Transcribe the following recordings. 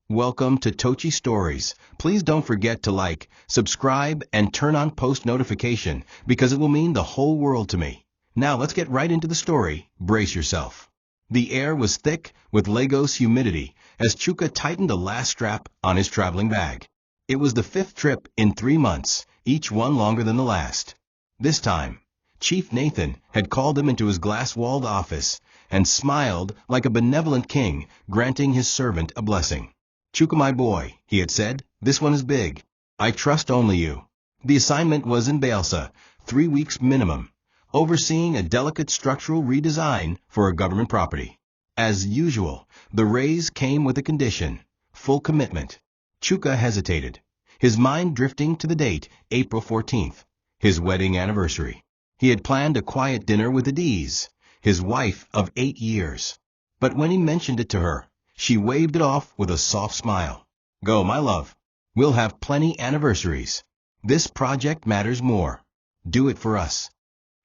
Welcome to TOCHI Stories. Please don't forget to like, subscribe, and turn on post notification because it will mean the whole world to me. Now let's get right into the story. Brace yourself. The air was thick with Lagos humidity as Chuka tightened the last strap on his traveling bag. It was the fifth trip in 3 months, each one longer than the last. This time, Chief Nathan had called him into his glass-walled office and smiled like a benevolent king granting his servant a blessing. "Chuka, my boy," he had said, "this one is big. I trust only you." The assignment was in Bielsa, 3 weeks minimum, overseeing a delicate structural redesign for a government property. As usual, the raise came with a condition: full commitment. Chuka hesitated, his mind drifting to the date, April 14th, his wedding anniversary. He had planned a quiet dinner with Adiz, his wife of 8 years. But when he mentioned it to her, she waved it off with a soft smile. "Go, my love. We'll have plenty anniversaries. This project matters more. Do it for us."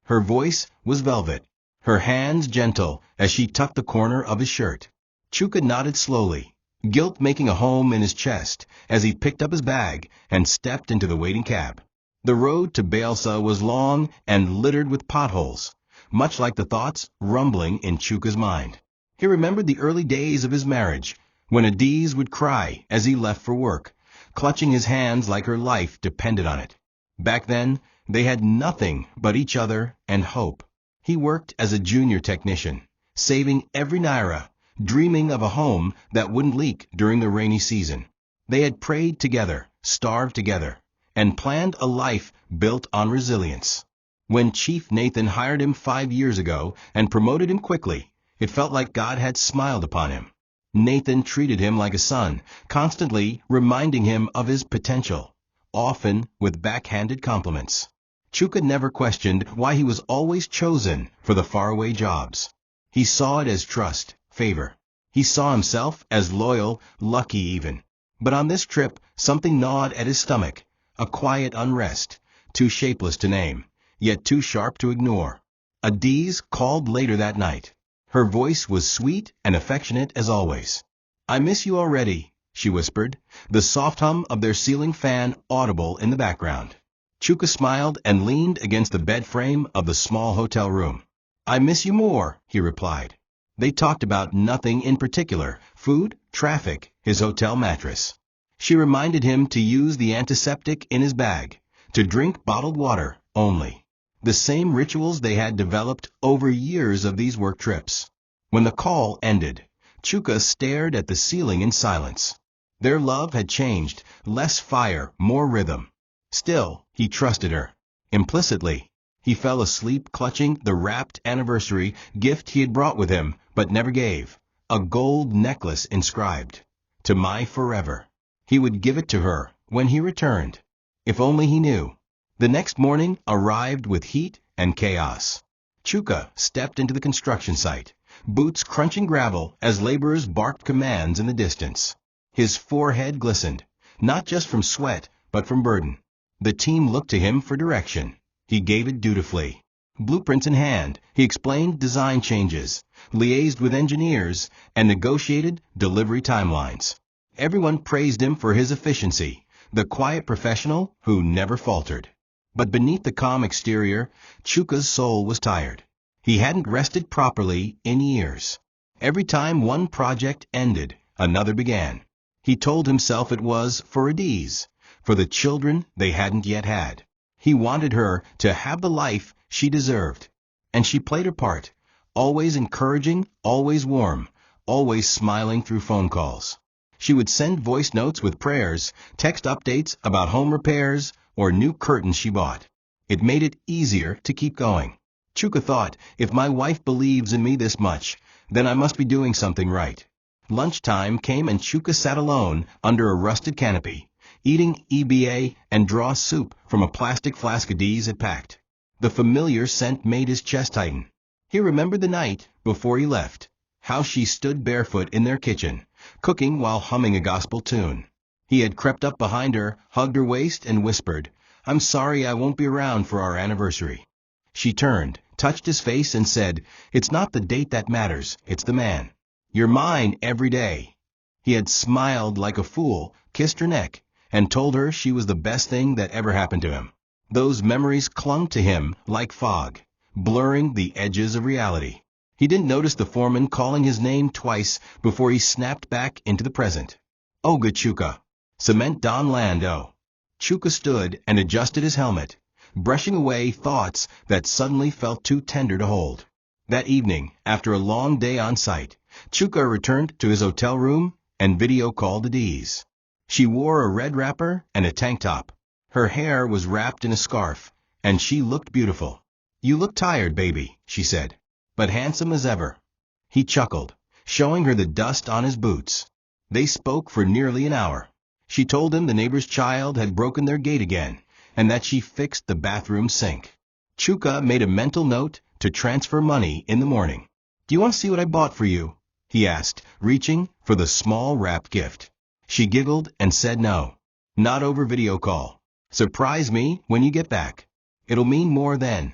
Her voice was velvet, her hands gentle as she tucked the corner of his shirt. Chuka nodded slowly, guilt making a home in his chest as he picked up his bag and stepped into the waiting cab. The road to Bielsa was long and littered with potholes, much like the thoughts rumbling in Chuka's mind. He remembered the early days of his marriage, when Adiz would cry as he left for work, clutching his hands like her life depended on it. Back then, they had nothing but each other and hope. He worked as a junior technician, saving every naira, dreaming of a home that wouldn't leak during the rainy season. They had prayed together, starved together, and planned a life built on resilience. When Chief Nathan hired him 5 years ago and promoted him quickly, it felt like God had smiled upon him. Nathan treated him like a son, constantly reminding him of his potential, often with backhanded compliments. Chuka never questioned why he was always chosen for the faraway jobs. He saw it as trust, favor. He saw himself as loyal, lucky even. But on this trip, something gnawed at his stomach, a quiet unrest, too shapeless to name, yet too sharp to ignore. Adiz called later that night. Her voice was sweet and affectionate as always. "I miss you already," she whispered, the soft hum of their ceiling fan audible in the background. Chuka smiled and leaned against the bed frame of the small hotel room. "I miss you more," he replied. They talked about nothing in particular: food, traffic, his hotel mattress. She reminded him to use the antiseptic in his bag, to drink bottled water only. The same rituals they had developed over years of these work trips. When the call ended, Chuka stared at the ceiling in silence. Their love had changed, less fire, more rhythm. Still, he trusted her. Implicitly, he fell asleep clutching the wrapped anniversary gift he had brought with him but never gave, a gold necklace inscribed, "To my forever." He would give it to her when he returned. If only he knew. The next morning arrived with heat and chaos. Chuka stepped into the construction site, boots crunching gravel as laborers barked commands in the distance. His forehead glistened, not just from sweat, but from burden. The team looked to him for direction. He gave it dutifully. Blueprints in hand, he explained design changes, liaised with engineers, and negotiated delivery timelines. Everyone praised him for his efficiency, the quiet professional who never faltered. But beneath the calm exterior, Chuka's soul was tired. He hadn't rested properly in years. Every time one project ended, another began. He told himself it was for Adiz, for the children they hadn't yet had. He wanted her to have the life she deserved. And she played her part, always encouraging, always warm, always smiling through phone calls. She would send voice notes with prayers, text updates about home repairs, or new curtains she bought. It made it easier to keep going. Chuka thought, if my wife believes in me this much, then I must be doing something right. Lunchtime came and Chuka sat alone under a rusted canopy, eating EBA and draw soup from a plastic flask Adiz had packed. The familiar scent made his chest tighten. He remembered the night before he left, how she stood barefoot in their kitchen, cooking while humming a gospel tune. He had crept up behind her, hugged her waist, and whispered, "I'm sorry I won't be around for our anniversary." She turned, touched his face, and said, "It's not the date that matters, it's the man. You're mine every day." He had smiled like a fool, kissed her neck, and told her she was the best thing that ever happened to him. Those memories clung to him like fog, blurring the edges of reality. He didn't notice the foreman calling his name twice before he snapped back into the present. Oga Chuka. Cement Don Lando. Chuka stood and adjusted his helmet, brushing away thoughts that suddenly felt too tender to hold. That evening, after a long day on site, Chuka returned to his hotel room and video called Adiz. She wore a red wrapper and a tank top. Her hair was wrapped in a scarf, and she looked beautiful. "You look tired, baby," she said, "but handsome as ever." He chuckled, showing her the dust on his boots. They spoke for nearly an hour. She told him the neighbor's child had broken their gate again, and that she fixed the bathroom sink. Chuka made a mental note to transfer money in the morning. "Do you want to see what I bought for you?" he asked, reaching for the small wrapped gift. She giggled and said no. "Not over video call. Surprise me when you get back. It'll mean more then."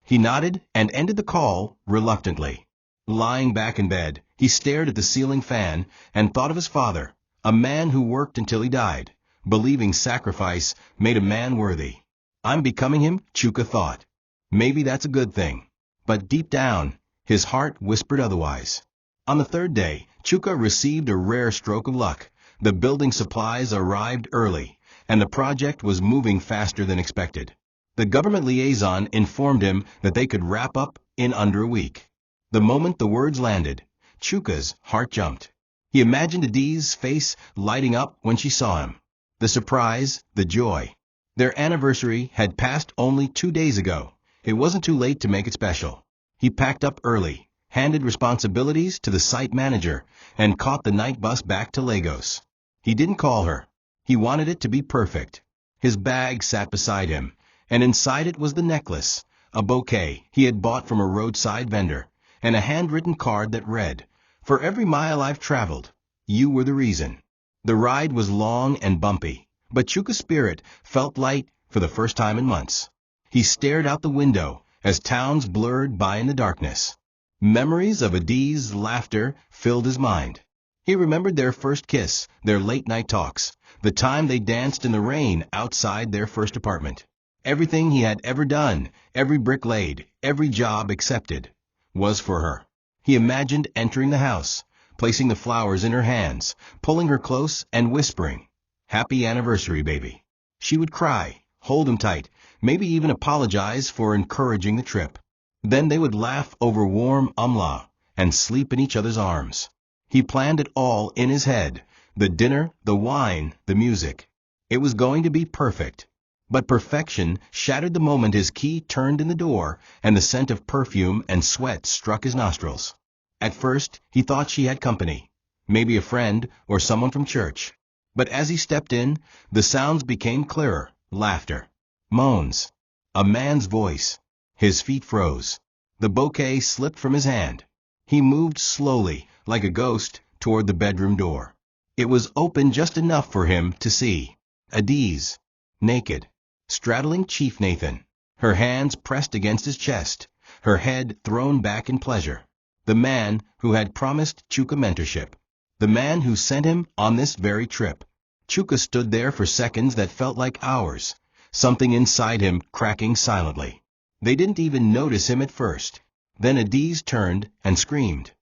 He nodded and ended the call reluctantly. Lying back in bed, he stared at the ceiling fan and thought of his father, a man who worked until he died, believing sacrifice made a man worthy. "I'm becoming him," Chuka thought. Maybe that's a good thing. But deep down, his heart whispered otherwise. On the third day, Chuka received a rare stroke of luck. The building supplies arrived early, and the project was moving faster than expected. The government liaison informed him that they could wrap up in under a week. The moment the words landed, Chuka's heart jumped. He imagined Adiz's face lighting up when she saw him. The surprise, the joy. Their anniversary had passed only 2 days ago. It wasn't too late to make it special. He packed up early, handed responsibilities to the site manager, and caught the night bus back to Lagos. He didn't call her. He wanted it to be perfect. His bag sat beside him, and inside it was the necklace, a bouquet he had bought from a roadside vendor, and a handwritten card that read, "For every mile I've traveled, you were the reason." The ride was long and bumpy, but Chuka's spirit felt light for the first time in months. He stared out the window as towns blurred by in the darkness. Memories of Adiz's laughter filled his mind. He remembered their first kiss, their late-night talks, the time they danced in the rain outside their first apartment. Everything he had ever done, every brick laid, every job accepted, was for her. He imagined entering the house, placing the flowers in her hands, pulling her close and whispering, "Happy anniversary, baby." She would cry, hold him tight, maybe even apologize for encouraging the trip. Then they would laugh over warm umla and sleep in each other's arms. He planned it all in his head, the dinner, the wine, the music. It was going to be perfect. But perfection shattered the moment his key turned in the door and the scent of perfume and sweat struck his nostrils. At first, he thought she had company, maybe a friend or someone from church. But as he stepped in, the sounds became clearer, laughter, moans, a man's voice. His feet froze. The bouquet slipped from his hand. He moved slowly, like a ghost, toward the bedroom door. It was open just enough for him to see Adiz, naked, straddling Chief Nathan, her hands pressed against his chest, her head thrown back in pleasure. The man who had promised Chuka mentorship. The man who sent him on this very trip. Chuka stood there for seconds that felt like hours, something inside him cracking silently. They didn't even notice him at first. Then Adiz turned and screamed.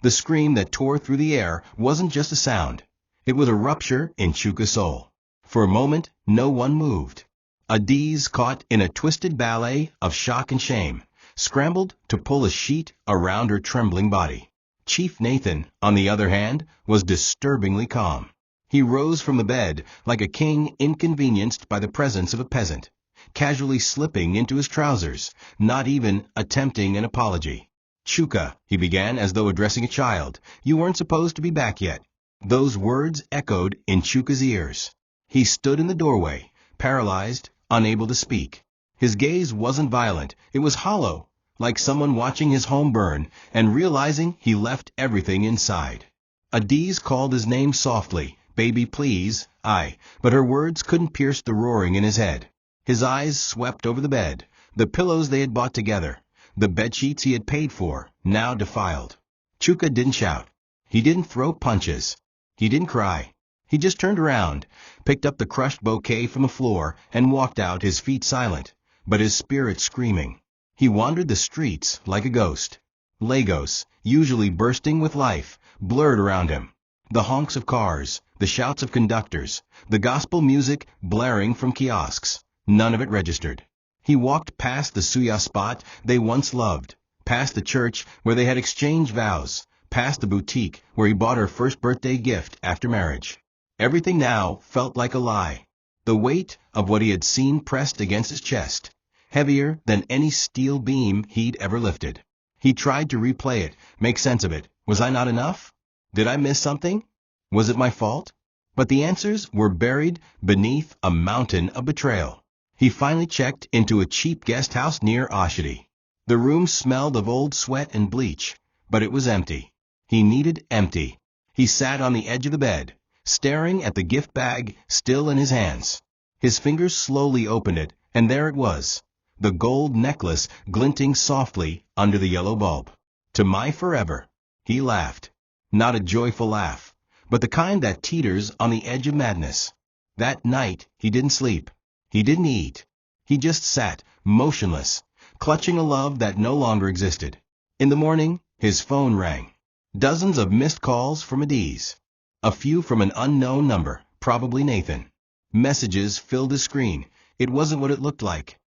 The scream that tore through the air wasn't just a sound. It was a rupture in Chuka's soul. For a moment, no one moved. Adiz, caught in a twisted ballet of shock and shame, scrambled to pull a sheet around her trembling body. Chief Nathan, on the other hand, was disturbingly calm. He rose from the bed like a king inconvenienced by the presence of a peasant, casually slipping into his trousers, not even attempting an apology. "Chuka," he began as though addressing a child, "you weren't supposed to be back yet." Those words echoed in Chuka's ears. He stood in the doorway, paralyzed, unable to speak. His gaze wasn't violent, it was hollow, like someone watching his home burn and realizing he left everything inside. Adiz called his name softly, "Baby, please," but her words couldn't pierce the roaring in his head. His eyes swept over the bed, the pillows they had bought together, the bedsheets he had paid for, now defiled. Chuka didn't shout. He didn't throw punches. He didn't cry. He just turned around, picked up the crushed bouquet from the floor, and walked out, his feet silent, but his spirit screaming. He wandered the streets like a ghost. Lagos, usually bursting with life, blurred around him. The honks of cars, the shouts of conductors, the gospel music blaring from kiosks, none of it registered. He walked past the suya spot they once loved, past the church where they had exchanged vows, past the boutique where he bought her first birthday gift after marriage. Everything now felt like a lie. The weight of what he had seen pressed against his chest, heavier than any steel beam he'd ever lifted. He tried to replay it, make sense of it. Was I not enough? Did I miss something? Was it my fault? But the answers were buried beneath a mountain of betrayal. He finally checked into a cheap guest house near Oshodi. The room smelled of old sweat and bleach, but it was empty. He needed empty. He sat on the edge of the bed, staring at the gift bag still in his hands. His fingers slowly opened it, and there it was, the gold necklace glinting softly under the yellow bulb. To my forever. He laughed. Not a joyful laugh, but the kind that teeters on the edge of madness. That night he didn't sleep. He didn't eat. He just sat, motionless, clutching a love that no longer existed. In the morning, his phone rang. Dozens of missed calls from Adiz. A few from an unknown number, probably Nathan. Messages filled his screen. It wasn't what it looked like.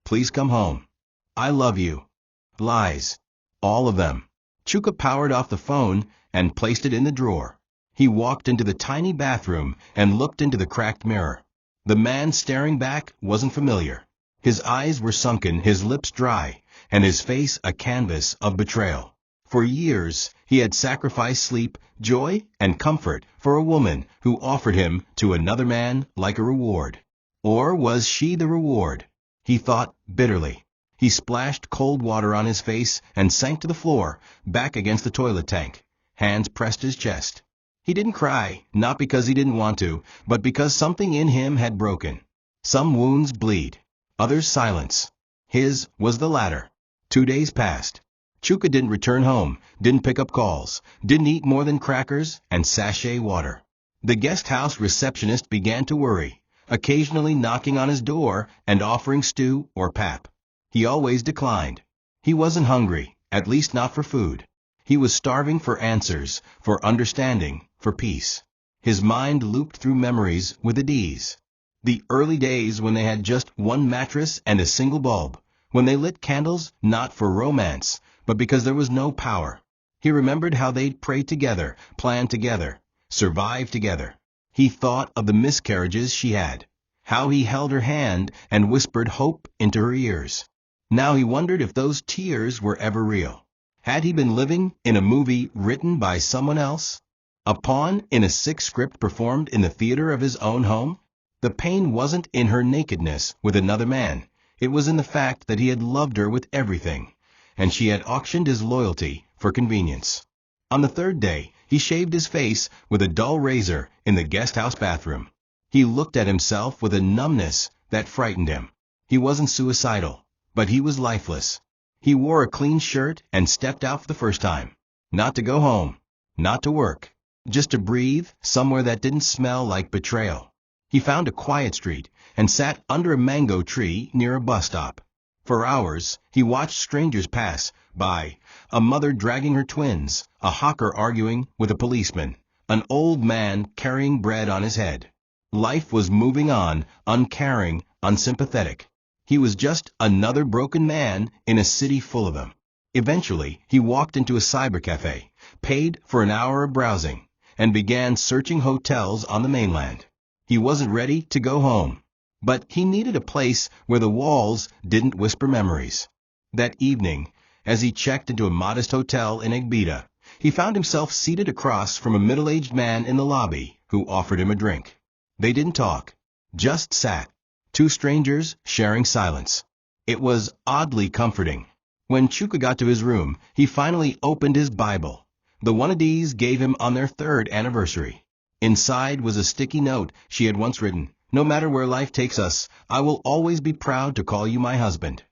Please come home. I love you. Lies. All of them. Chuka powered off the phone and placed it in the drawer. He walked into the tiny bathroom and looked into the cracked mirror. The man staring back wasn't familiar. His eyes were sunken, his lips dry, and his face a canvas of betrayal. For years, he had sacrificed sleep, joy, and comfort for a woman who offered him to another man like a reward. Or was she the reward? He thought bitterly. He splashed cold water on his face and sank to the floor, back against the toilet tank. Hands pressed his chest. He didn't cry, not because he didn't want to, but because something in him had broken. Some wounds bleed, others silence. His was the latter. 2 days passed. Chuka didn't return home, didn't pick up calls, didn't eat more than crackers and sachet water. The guest house receptionist began to worry, occasionally knocking on his door and offering stew or pap. He always declined. He wasn't hungry, at least not for food. He was starving for answers, for understanding, for peace. His mind looped through memories with Adiz. The early days when they had just one mattress and a single bulb, when they lit candles not for romance, but because there was no power. He remembered how they'd prayed together, planned together, survived together. He thought of the miscarriages she had, how he held her hand and whispered hope into her ears. Now he wondered if those tears were ever real. Had he been living in a movie written by someone else? A pawn in a sick script performed in the theater of his own home? The pain wasn't in her nakedness with another man. It was in the fact that he had loved her with everything, and she had auctioned his loyalty for convenience. On the third day, he shaved his face with a dull razor in the guest house bathroom. He looked at himself with a numbness that frightened him. He wasn't suicidal, but he was lifeless. He wore a clean shirt and stepped out for the first time. Not to go home, not to work, just to breathe somewhere that didn't smell like betrayal. He found a quiet street and sat under a mango tree near a bus stop. For hours, he watched strangers pass by, a mother dragging her twins, a hawker arguing with a policeman, an old man carrying bread on his head. Life was moving on, uncaring, unsympathetic. He was just another broken man in a city full of them. Eventually, he walked into a cybercafe, paid for an hour of browsing, and began searching hotels on the mainland. He wasn't ready to go home, but he needed a place where the walls didn't whisper memories. That evening, as he checked into a modest hotel in Egbeda, he found himself seated across from a middle-aged man in the lobby who offered him a drink. They didn't talk, just sat. Two strangers sharing silence. It was oddly comforting. When Chuka got to his room, he finally opened his Bible, the one Adiz gave him on their 3rd anniversary. Inside was a sticky note she had once written, "No matter where life takes us, I will always be proud to call you my husband."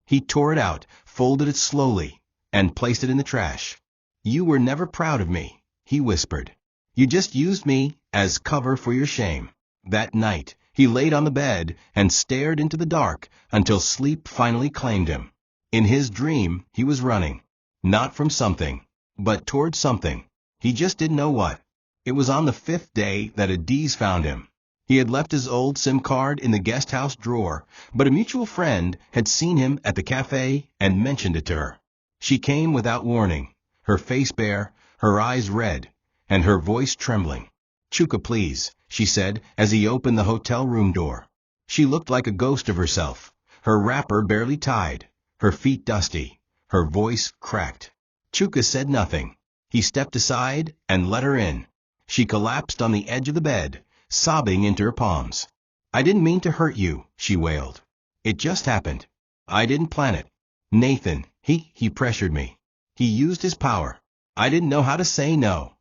He tore it out, folded it slowly, and placed it in the trash. "You were never proud of me," he whispered. You just used me as cover for your shame. That night, he laid on the bed and stared into the dark until sleep finally claimed him. In his dream, he was running. Not from something, but toward something. He just didn't know what. It was on the 5th day that Adiz found him. He had left his old SIM card in the guest house drawer, but a mutual friend had seen him at the cafe and mentioned it to her. She came without warning, her face bare, her eyes red, and her voice trembling. "Chuka, please," she said as he opened the hotel room door. She looked like a ghost of herself, her wrapper barely tied, her feet dusty, her voice cracked. Chuka said nothing. He stepped aside and let her in. She collapsed on the edge of the bed, sobbing into her palms. "I didn't mean to hurt you," she wailed. "It just happened. I didn't plan it. Nathan, he pressured me. He used his power. I didn't know how to say no."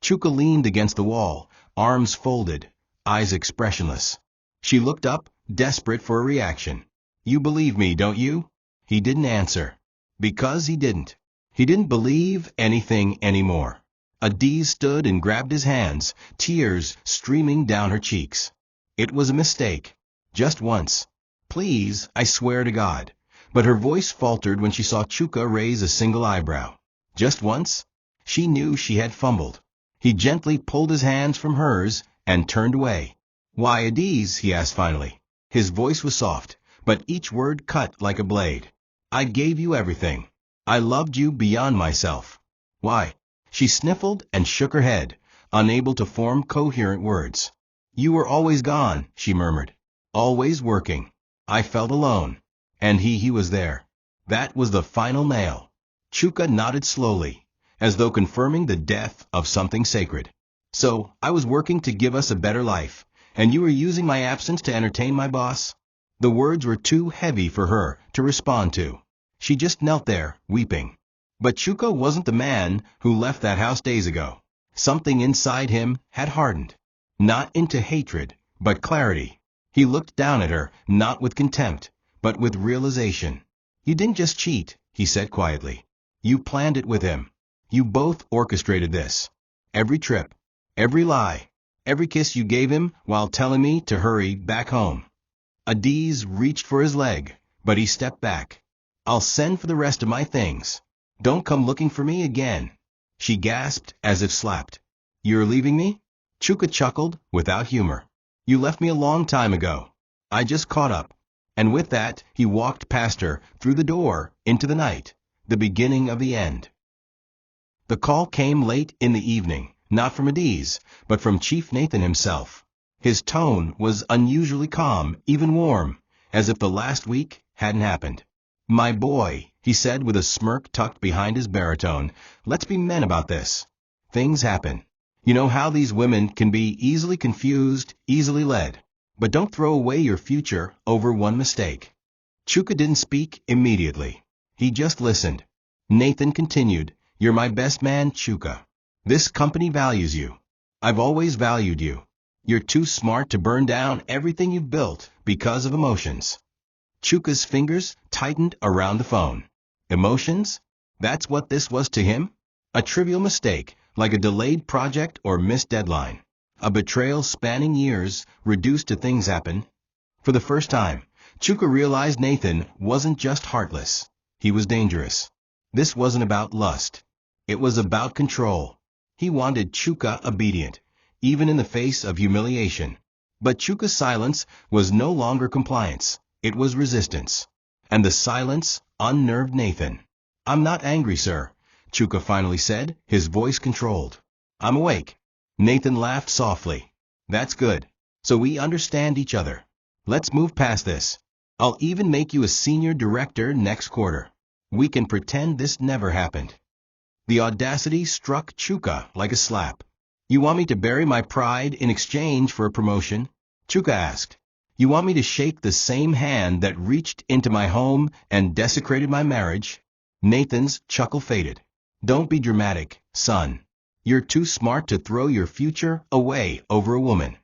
Chuka leaned against the wall, arms folded, eyes expressionless. She looked up, desperate for a reaction. "You believe me, don't you?" He didn't answer. Because he didn't. He didn't believe anything anymore. Adiz stood and grabbed his hands, tears streaming down her cheeks. "It was a mistake. Just once. Please, I swear to God." But her voice faltered when she saw Chuka raise a single eyebrow. Just once? She knew she had fumbled. He gently pulled his hands from hers and turned away. "Why, Adiz?" he asked finally. His voice was soft, but each word cut like a blade. "I gave you everything. I loved you beyond myself." "Why?" She sniffled and shook her head, unable to form coherent words. "You were always gone," she murmured. "Always working. I felt alone. And he was there." That was the final nail. Chuka nodded slowly, as though confirming the death of something sacred. "So, I was working to give us a better life, and you were using my absence to entertain my boss?" The words were too heavy for her to respond to. She just knelt there, weeping. But Chuka wasn't the man who left that house days ago. Something inside him had hardened. Not into hatred, but clarity. He looked down at her, not with contempt, but with realization. "You didn't just cheat," he said quietly. "You planned it with him. You both orchestrated this. Every trip, every lie, every kiss you gave him while telling me to hurry back home." Adiz reached for his leg, but he stepped back. "I'll send for the rest of my things. Don't come looking for me again." She gasped as if slapped. "You're leaving me?" Chuka chuckled, without humor. "You left me a long time ago. I just caught up." And with that, he walked past her, through the door, into the night, the beginning of the end. The call came late in the evening, not from Adiz, but from Chief Nathan himself. His tone was unusually calm, even warm, as if the last week hadn't happened. "My boy," he said with a smirk tucked behind his baritone, "let's be men about this. Things happen. You know how these women can be easily confused, easily led. But don't throw away your future over one mistake." Chuka didn't speak immediately. He just listened. Nathan continued, "You're my best man, Chuka. This company values you. I've always valued you. You're too smart to burn down everything you've built because of emotions." Chuka's fingers tightened around the phone. Emotions? That's what this was to him? A trivial mistake, like a delayed project or missed deadline. A betrayal spanning years, reduced to things happen. For the first time, Chuka realized Nathan wasn't just heartless. He was dangerous. This wasn't about lust. It was about control. He wanted Chuka obedient, even in the face of humiliation. But Chuka's silence was no longer compliance. It was resistance. And the silence unnerved Nathan. "I'm not angry, sir," Chuka finally said, his voice controlled. "I'm awake." Nathan laughed softly. "That's good. So we understand each other. Let's move past this. I'll even make you a senior director next quarter. We can pretend this never happened." The audacity struck Chuka like a slap. "You want me to bury my pride in exchange for a promotion?" Chuka asked. "You want me to shake the same hand that reached into my home and desecrated my marriage?" Nathan's chuckle faded. "Don't be dramatic, son. You're too smart to throw your future away over a woman."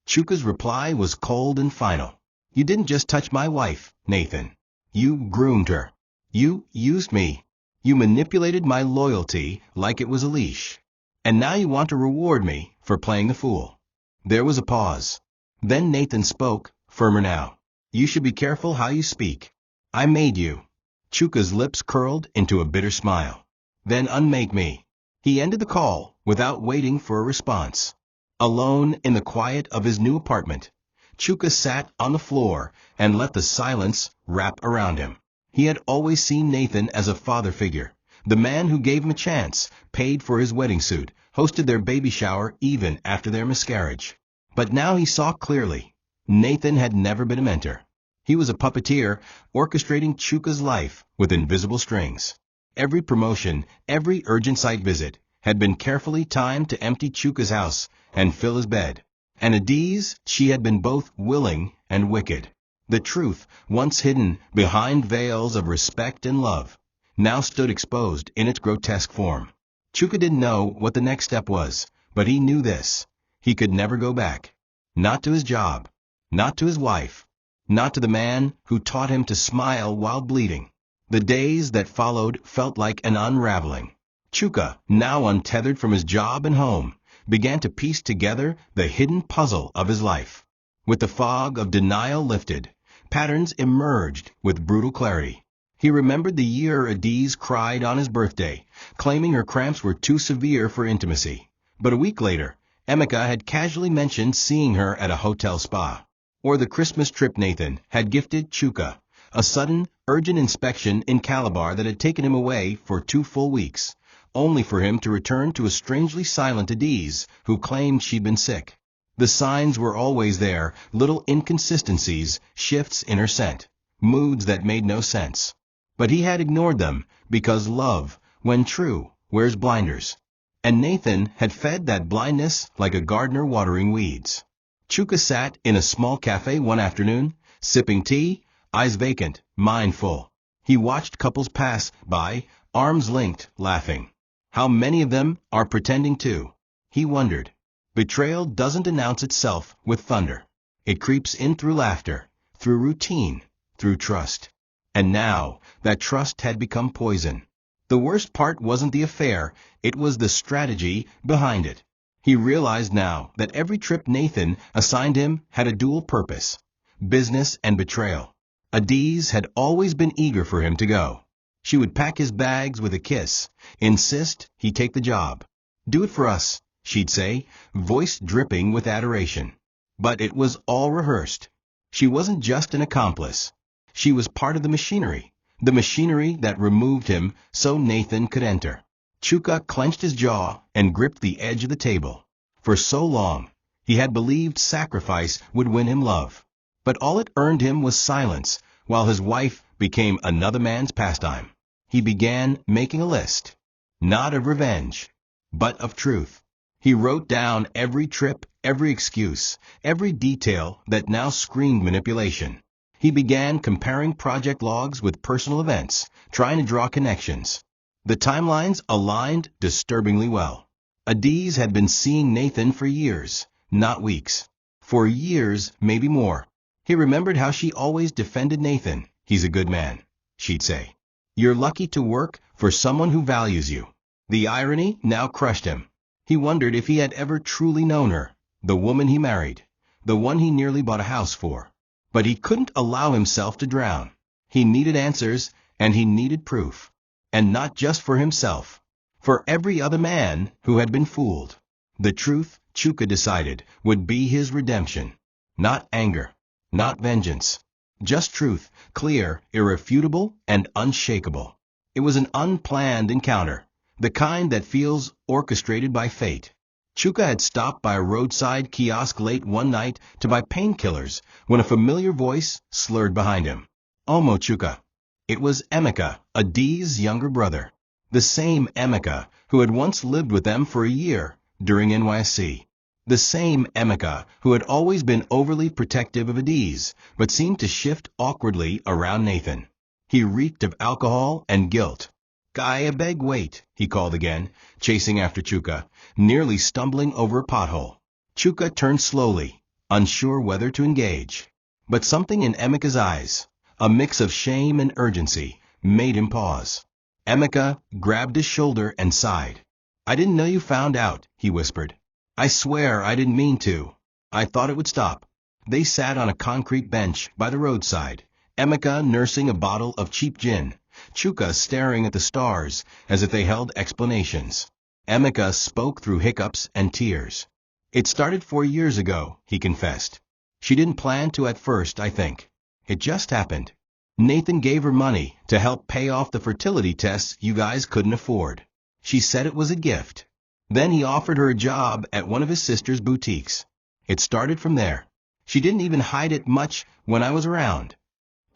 Chuka's reply was cold and final. "You didn't just touch my wife, Nathan. You groomed her. You used me. You manipulated my loyalty like it was a leash. And now you want to reward me for playing the fool. There was a pause. Then Nathan spoke, firmer now. You should be careful how you speak. I made you. Chuka's lips curled into a bitter smile. Then unmake me. He ended the call without waiting for a response. Alone in the quiet of his new apartment, Chuka sat on the floor and let the silence wrap around him. He had always seen Nathan as a father figure, the man who gave him a chance, paid for his wedding suit, hosted their baby shower even after their miscarriage. But now he saw clearly. Nathan had never been a mentor. He was a puppeteer, orchestrating Chuka's life with invisible strings. Every promotion, every urgent site visit, had been carefully timed to empty Chuka's house and fill his bed. And Adiz, she had been both willing and wicked. The truth, once hidden behind veils of respect and love, now stood exposed in its grotesque form. Chuka didn't know what the next step was, but he knew this. He could never go back. Not to his job, not to his wife, not to the man who taught him to smile while bleeding. The days that followed felt like an unraveling. Chuka, now untethered from his job and home, began to piece together the hidden puzzle of his life. With the fog of denial lifted, patterns emerged with brutal clarity. He remembered the year Adiz cried on his birthday, claiming her cramps were too severe for intimacy. But a week later, Emeka had casually mentioned seeing her at a hotel spa. Or the Christmas trip Nathan had gifted Chuka, a sudden, urgent inspection in Calabar that had taken him away for 2 full weeks, only for him to return to a strangely silent Adiz who claimed she'd been sick. The signs were always there, little inconsistencies, shifts in her scent, moods that made no sense. But he had ignored them because love, when true, wears blinders. And Nathan had fed that blindness like a gardener watering weeds. Chuka sat in a small cafe one afternoon, sipping tea, eyes vacant, mind full. He watched couples pass by, arms linked, laughing. How many of them are pretending to? He wondered. Betrayal doesn't announce itself with thunder. It creeps in through laughter, through routine, through trust. And now, that trust had become poison. The worst part wasn't the affair, it was the strategy behind it. He realized now that every trip Nathan assigned him had a dual purpose: business and betrayal. Adiz had always been eager for him to go. She would pack his bags with a kiss, insist he take the job. Do it for us, she'd say, voice dripping with adoration. But it was all rehearsed. She wasn't just an accomplice. She was part of the machinery that removed him so Nathan could enter. Chuka clenched his jaw and gripped the edge of the table. For so long, he had believed sacrifice would win him love. But all it earned him was silence, while his wife became another man's pastime. He began making a list, not of revenge, but of truth. He wrote down every trip, every excuse, every detail that now screamed manipulation. He began comparing project logs with personal events, trying to draw connections. The timelines aligned disturbingly well. Adiz had been seeing Nathan for years, not weeks. For years, maybe more. He remembered how she always defended Nathan. He's a good man, she'd say. You're lucky to work for someone who values you. The irony now crushed him. He wondered if he had ever truly known her, the woman he married, the one he nearly bought a house for. But he couldn't allow himself to drown. He needed answers, and he needed proof. And not just for himself. For every other man who had been fooled. The truth, Chuka decided, would be his redemption. Not anger, not vengeance. Just truth, clear, irrefutable, and unshakable. It was an unplanned encounter, the kind that feels orchestrated by fate. Chuka had stopped by a roadside kiosk late one night to buy painkillers when a familiar voice slurred behind him. Omo Chuka. It was Emeka, Adiz's younger brother. The same Emeka who had once lived with them for a year during NYSC. The same Emeka who had always been overly protective of Adiz, but seemed to shift awkwardly around Nathan. He reeked of alcohol and guilt. "Guy, beg wait," he called again, chasing after Chuka, nearly stumbling over a pothole. Chuka turned slowly, unsure whether to engage. But something in Emeka's eyes, a mix of shame and urgency, made him pause. Emeka grabbed his shoulder and sighed. I didn't know you found out, he whispered. I swear I didn't mean to. I thought it would stop. They sat on a concrete bench by the roadside, Emeka nursing a bottle of cheap gin, Chuka staring at the stars as if they held explanations. Emeka spoke through hiccups and tears. It started 4 years ago, he confessed. She didn't plan to at first, I think. It just happened. Nathan gave her money to help pay off the fertility tests you guys couldn't afford. She said it was a gift. Then he offered her a job at one of his sister's boutiques. It started from there. She didn't even hide it much when I was around.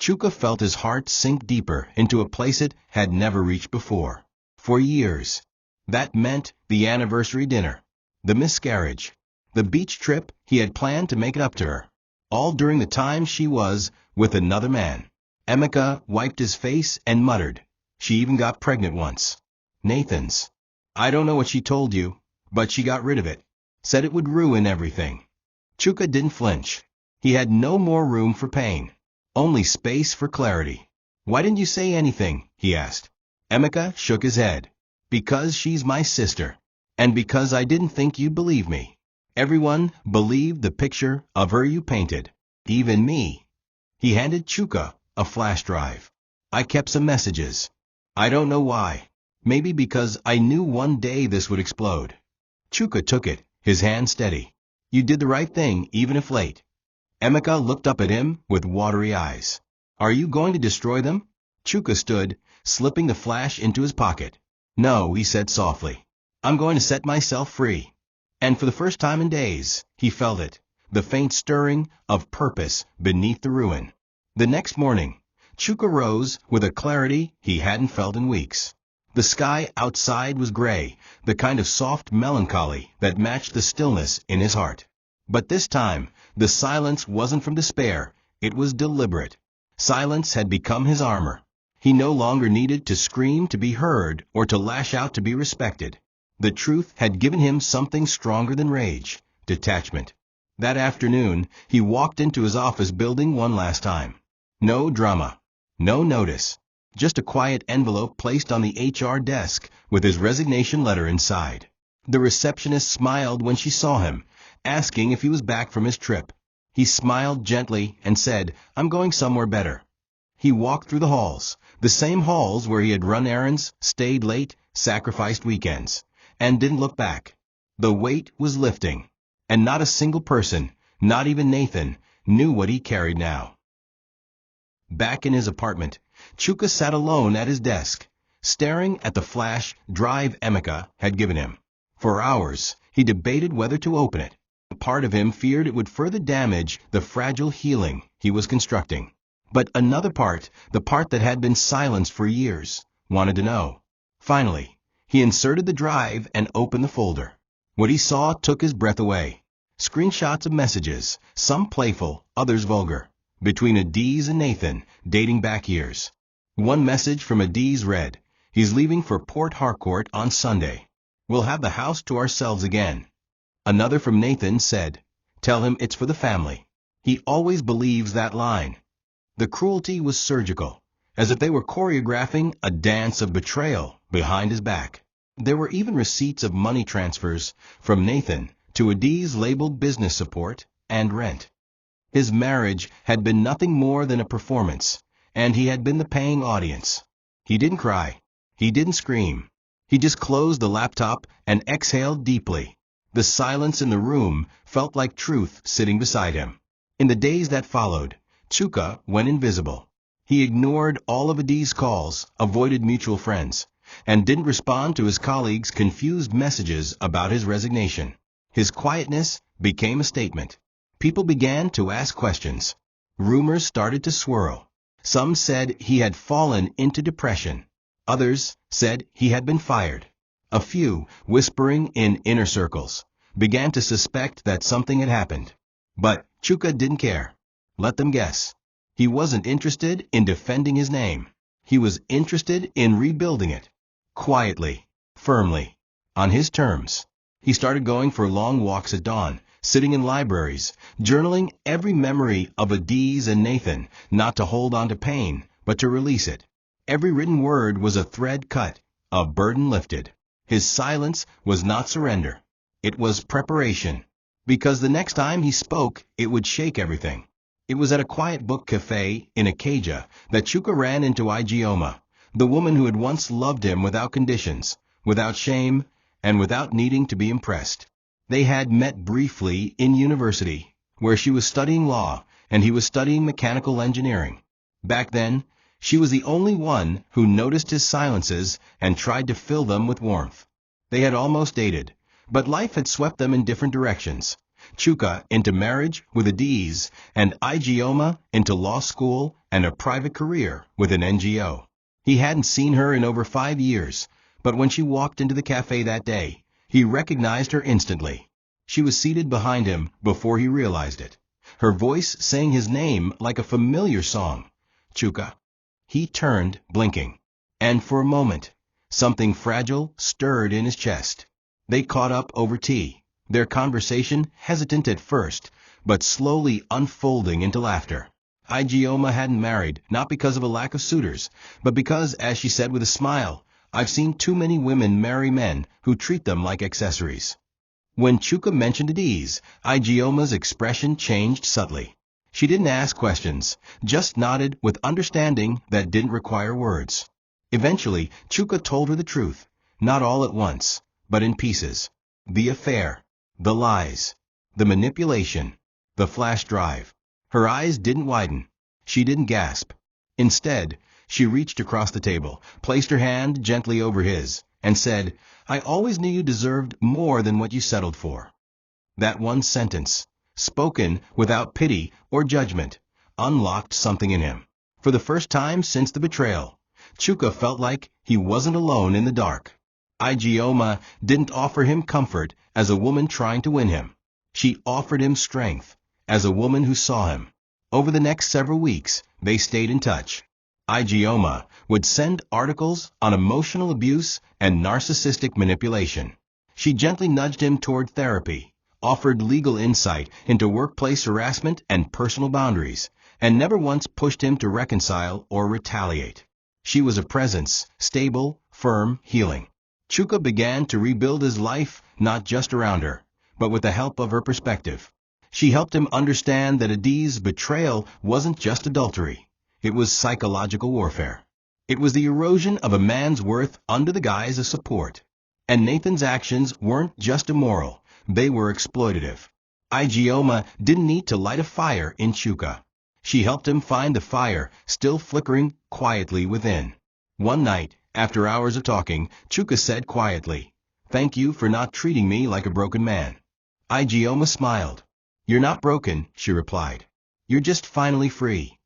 Chuka felt his heart sink deeper into a place it had never reached before. For years. That meant the anniversary dinner, the miscarriage, the beach trip he had planned to make it up to her. All during the time she was with another man. Emeka wiped his face and muttered. She even got pregnant once. Nathan's. I don't know what she told you, but she got rid of it. Said it would ruin everything. Chuka didn't flinch. He had no more room for pain. Only space for clarity. Why didn't you say anything? He asked. Emeka shook his head. Because she's my sister. And because I didn't think you'd believe me. Everyone believed the picture of her you painted. Even me. He handed Chuka a flash drive. I kept some messages. I don't know why. Maybe because I knew one day this would explode. Chuka took it, his hand steady. You did the right thing, even if late. Emeka looked up at him with watery eyes. Are you going to destroy them? Chuka stood, slipping the flash into his pocket. No, he said softly. I'm going to set myself free. And for the first time in days, he felt it, the faint stirring of purpose beneath the ruin. The next morning, Chuka rose with a clarity he hadn't felt in weeks. The sky outside was gray, the kind of soft melancholy that matched the stillness in his heart. But this time, the silence wasn't from despair, it was deliberate. Silence had become his armor. He no longer needed to scream to be heard or to lash out to be respected. The truth had given him something stronger than rage, detachment. That afternoon, he walked into his office building one last time. No drama. No notice. Just a quiet envelope placed on the HR desk with his resignation letter inside. The receptionist smiled when she saw him, asking if he was back from his trip. He smiled gently and said, I'm going somewhere better. He walked through the halls, the same halls where he had run errands, stayed late, sacrificed weekends, and didn't look back. The weight was lifting, and not a single person, not even Nathan, knew what he carried now. Back in his apartment, Chuka sat alone at his desk, staring at the flash drive Emeka had given him. For hours, he debated whether to open it. A part of him feared it would further damage the fragile healing he was constructing. But another part, the part that had been silenced for years, wanted to know. Finally, he inserted the drive and opened the folder. What he saw took his breath away. Screenshots of messages, some playful, others vulgar, between Adiz and Nathan, dating back years. One message from Adiz read, he's leaving for Port Harcourt on Sunday. We'll have the house to ourselves again. Another from Nathan said, tell him it's for the family. He always believes that line. The cruelty was surgical, as if they were choreographing a dance of betrayal behind his back. There were even receipts of money transfers from Nathan to Adiz labeled business support and rent. His marriage had been nothing more than a performance, and he had been the paying audience. He didn't cry. He didn't scream. He just closed the laptop and exhaled deeply. The silence in the room felt like truth sitting beside him. In the days that followed, Chuka went invisible. He ignored all of Adiz's calls, avoided mutual friends, and didn't respond to his colleagues' confused messages about his resignation. His quietness became a statement. People began to ask questions. Rumors started to swirl. Some said he had fallen into depression. Others said he had been fired. A few, whispering in inner circles, began to suspect that something had happened. But Chuka didn't care. Let them guess. He wasn't interested in defending his name. He was interested in rebuilding it. Quietly, firmly, on his terms. He started going for long walks at dawn, sitting in libraries, journaling every memory of Adiz and Nathan, not to hold on to pain, but to release it. Every written word was a thread cut, a burden lifted. His silence was not surrender. It was preparation. Because the next time he spoke, it would shake everything. It was at a quiet book cafe in Acadia that Chuka ran into Igoma, the woman who had once loved him without conditions, without shame, and without needing to be impressed. They had met briefly in university, where she was studying law and he was studying mechanical engineering. Back then, she was the only one who noticed his silences and tried to fill them with warmth. They had almost dated, but life had swept them in different directions. Chuka into marriage with a D's, and Igoma into law school and a private career with an NGO. He hadn't seen her in over 5 years, but when she walked into the cafe that day, he recognized her instantly. She was seated behind him before he realized it. Her voice sang his name like a familiar song. Chuka. He turned, blinking. And for a moment, something fragile stirred in his chest. They caught up over tea, their conversation hesitant at first, but slowly unfolding into laughter. Igoma hadn't married, not because of a lack of suitors, but because, as she said with a smile, "I've seen too many women marry men who treat them like accessories." When Chuka mentioned Adiz, Igioma's expression changed subtly. She didn't ask questions, just nodded with understanding that didn't require words. Eventually, Chuka told her the truth, not all at once, but in pieces. The affair, the lies, the manipulation, the flash drive. Her eyes didn't widen. She didn't gasp. Instead, she reached across the table, placed her hand gently over his, and said, "I always knew you deserved more than what you settled for." That one sentence, spoken without pity or judgment, unlocked something in him. For the first time since the betrayal, Chuka felt like he wasn't alone in the dark. Igoma didn't offer him comfort as a woman trying to win him. She offered him strength as a woman who saw him. Over the next several weeks, they stayed in touch. Igoma would send articles on emotional abuse and narcissistic manipulation. She gently nudged him toward therapy, offered legal insight into workplace harassment and personal boundaries, and never once pushed him to reconcile or retaliate. She was a presence, stable, firm, healing. Chuka began to rebuild his life not just around her, but with the help of her perspective. She helped him understand that Adiz's betrayal wasn't just adultery. It was psychological warfare. It was the erosion of a man's worth under the guise of support. And Nathan's actions weren't just immoral, they were exploitative. Igoma didn't need to light a fire in Chuka. She helped him find the fire still flickering quietly within. One night, after hours of talking, Chuka said quietly, "Thank you for not treating me like a broken man." Igoma smiled. "You're not broken," she replied. "You're just finally free."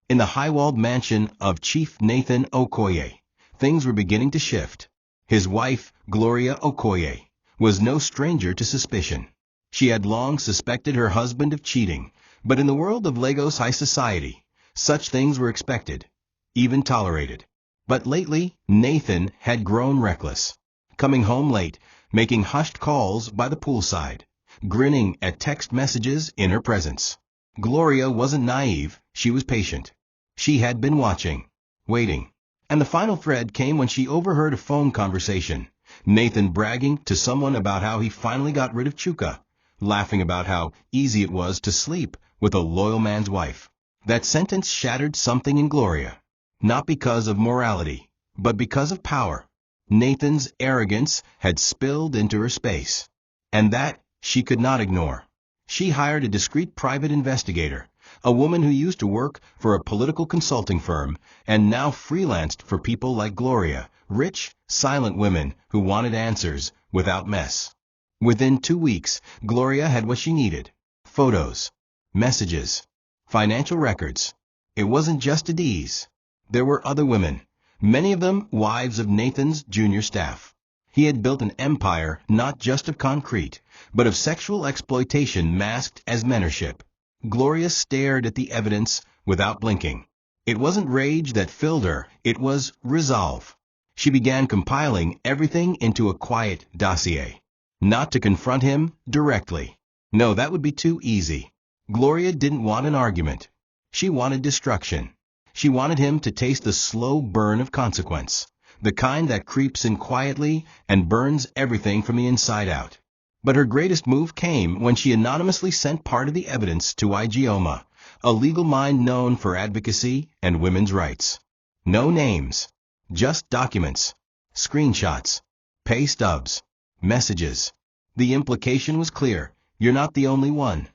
In the high-walled mansion of Chief Nathan Okoye, things were beginning to shift. His wife, Gloria Okoye, was no stranger to suspicion. She had long suspected her husband of cheating, but in the world of Lagos high society, such things were expected, even tolerated. But lately, Nathan had grown reckless, coming home late, making hushed calls by the poolside, grinning at text messages in her presence. Gloria wasn't naive, she was patient. She had been watching, waiting. And the final thread came when she overheard a phone conversation, Nathan bragging to someone about how he finally got rid of Chuka, laughing about how easy it was to sleep with a loyal man's wife. That sentence shattered something in Gloria, not because of morality, but because of power. Nathan's arrogance had spilled into her space, and that she could not ignore. She hired a discreet private investigator, a woman who used to work for a political consulting firm and now freelanced for people like Gloria, rich, silent women who wanted answers without mess. Within 2 weeks, Gloria had what she needed: photos, messages, financial records. It wasn't just Adiz. There were other women, many of them wives of Nathan's junior staff. He had built an empire not just of concrete, but of sexual exploitation masked as mentorship. Gloria stared at the evidence without blinking. It wasn't rage that filled her, it was resolve. She began compiling everything into a quiet dossier. Not to confront him directly. No, that would be too easy. Gloria didn't want an argument. She wanted destruction. She wanted him to taste the slow burn of consequence. the kind that creeps in quietly and burns everything from the inside out. But her greatest move came when she anonymously sent part of the evidence to Igoma, a legal mind known for advocacy and women's rights. No names, just documents, screenshots, pay stubs, messages. The implication was clear: you're not the only one.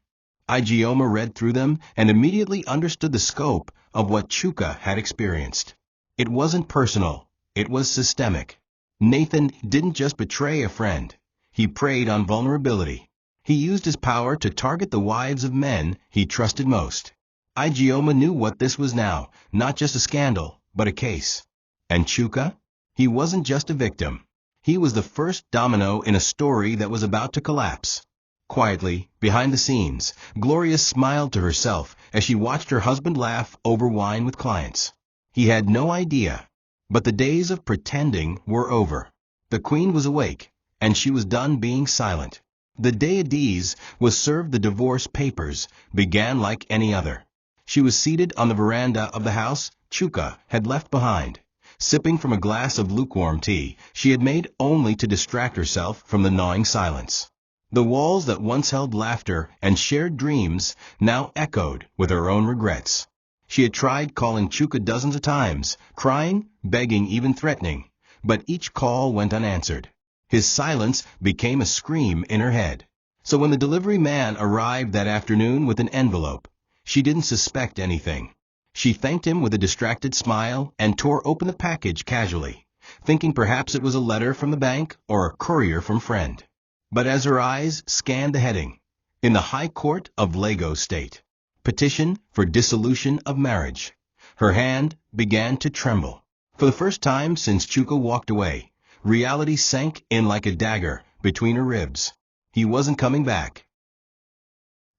Igoma read through them and immediately understood the scope of what Chuka had experienced. It wasn't personal, it was systemic. Nathan didn't just betray a friend, he preyed on vulnerability. He used his power to target the wives of men he trusted most. Igoma knew what this was now, not just a scandal, but a case. And Chuka? He wasn't just a victim. He was the first domino in a story that was about to collapse. Quietly, behind the scenes, Gloria smiled to herself as she watched her husband laugh over wine with clients. He had no idea. But the days of pretending were over. The queen was awake, and she was done being silent. The day Adiz was served the divorce papers began like any other. She was seated on the veranda of the house Chuka had left behind, sipping from a glass of lukewarm tea she had made only to distract herself from the gnawing silence. The walls that once held laughter and shared dreams now echoed with her own regrets. She had tried calling Chuka dozens of times, crying, begging, even threatening, but each call went unanswered. His silence became a scream in her head. So when the delivery man arrived that afternoon with an envelope, she didn't suspect anything. She thanked him with a distracted smile and tore open the package casually, thinking perhaps it was a letter from the bank or a courier from friend. But as her eyes scanned the heading, in the High Court of Lagos State, petition for dissolution of marriage, her hand began to tremble. For the first time since Chuka walked away, reality sank in like a dagger between her ribs. He wasn't coming back.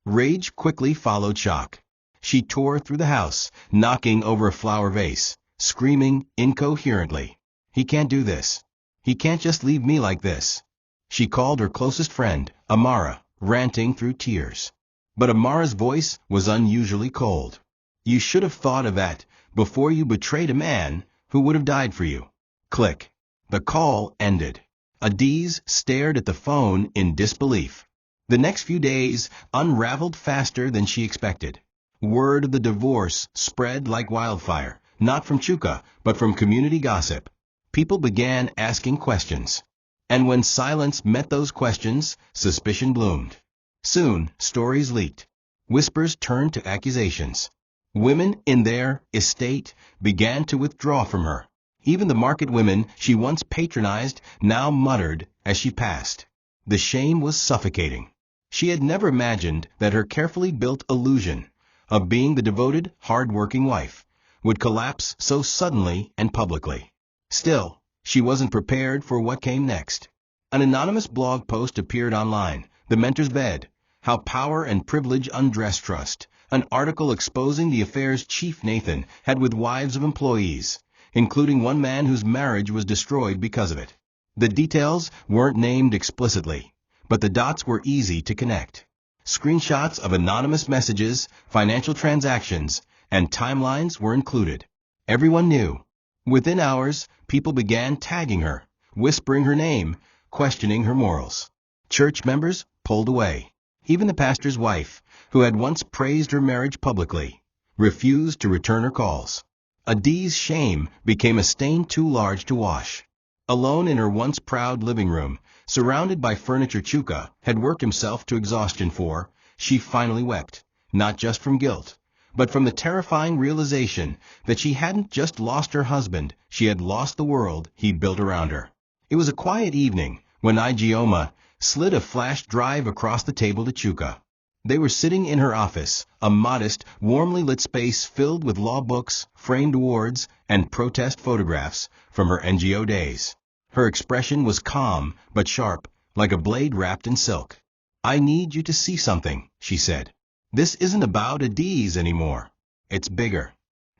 Rage quickly followed shock. She tore through the house, knocking over a flower vase, screaming incoherently, "He can't do this. He can't just leave me like this." She called her closest friend, Amara, ranting through tears. But Amara's voice was unusually cold. "You should have thought of that before you betrayed a man who would have died for you." Click. The call ended. Adiz stared at the phone in disbelief. The next few days unraveled faster than she expected. Word of the divorce spread like wildfire, not from Chuka, but from community gossip. People began asking questions. And when silence met those questions, suspicion bloomed. Soon, stories leaked. Whispers turned to accusations. Women in their estate began to withdraw from her. Even the market women she once patronized now muttered as she passed. The shame was suffocating. She had never imagined that her carefully built illusion of being the devoted, hard-working wife would collapse so suddenly and publicly. Still, she wasn't prepared for what came next. An anonymous blog post appeared online, "The Mentor's Bed: How Power and Privilege Undress Trust," an article exposing the affairs Chief Nathan had with wives of employees, including one man whose marriage was destroyed because of it. The details weren't named explicitly, but the dots were easy to connect. Screenshots of anonymous messages, financial transactions, and timelines were included. Everyone knew. Within hours, people began tagging her, whispering her name, questioning her morals. Church members pulled away. Even the pastor's wife, who had once praised her marriage publicly, refused to return her calls. Adiz's shame became a stain too large to wash. Alone in her once proud living room, surrounded by furniture Chuka had worked himself to exhaustion for, she finally wept, not just from guilt, but from the terrifying realization that she hadn't just lost her husband, she had lost the world he'd built around her. It was a quiet evening when Igoma slid a flash drive across the table to Chuka. They were sitting in her office, a modest, warmly lit space filled with law books, framed awards, and protest photographs from her NGO days. Her expression was calm but sharp, like a blade wrapped in silk. "I need you to see something," she said. "This isn't about Adiz anymore. It's bigger."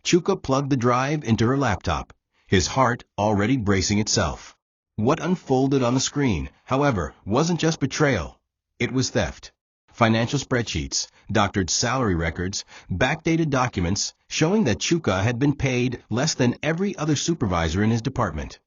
Chuka plugged the drive into her laptop, his heart already bracing itself. What unfolded on the screen, however, wasn't just betrayal. It was theft. Financial spreadsheets, doctored salary records, backdated documents showing that Chuka had been paid less than every other supervisor in his department.